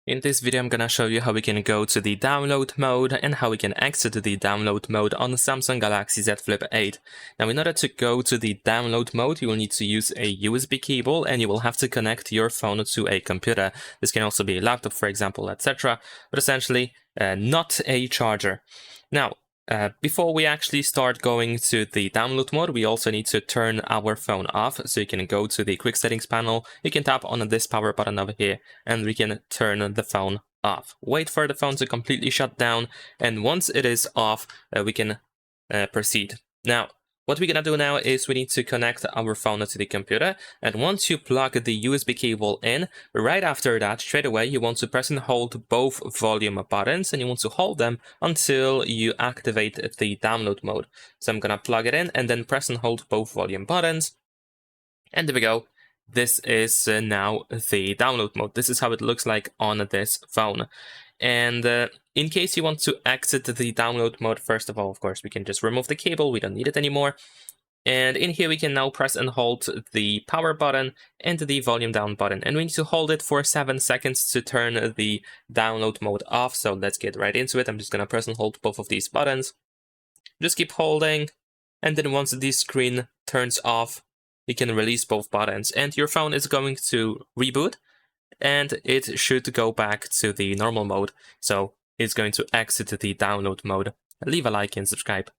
In this video, I'm gonna show you how we can go to the download mode and how we can exit the download mode on the Samsung Galaxy Z Flip 8. Now, in order to go to the download mode, you will need to use a USB cable and you will have to connect your phone to a computer. This can also be a laptop, for example, etc., but essentially not a charger. Now, before we actually start going to the download mode, we also need to turn our phone off. So you can go to the quick settings panel, you can tap on this power button over here, and we can turn the phone off. Wait for the phone to completely shut down, and once it is off, we can proceed. Now, what we're gonna do now is we need to connect our phone to the computer, and once you plug the USB cable in, right after that, straight away, you want to press and hold both volume buttons, and you want to hold them until you activate the download mode. So I'm gonna plug it in and then press and hold both volume buttons, and there we go. This is now the download mode. This is how it looks like on this phone. And in case you want to exit the download mode, first of all, of course, we can just remove the cable. We don't need it anymore. And in here, we can now press and hold the power button and the volume down button. And we need to hold it for 7 seconds to turn the download mode off. So let's get right into it. I'm just going to press and hold both of these buttons. Just keep holding. And then once the screen turns off, you can release both buttons. And your phone is going to reboot. And it should go back to the normal mode. So it's going to exit the download mode. Leave a like and subscribe.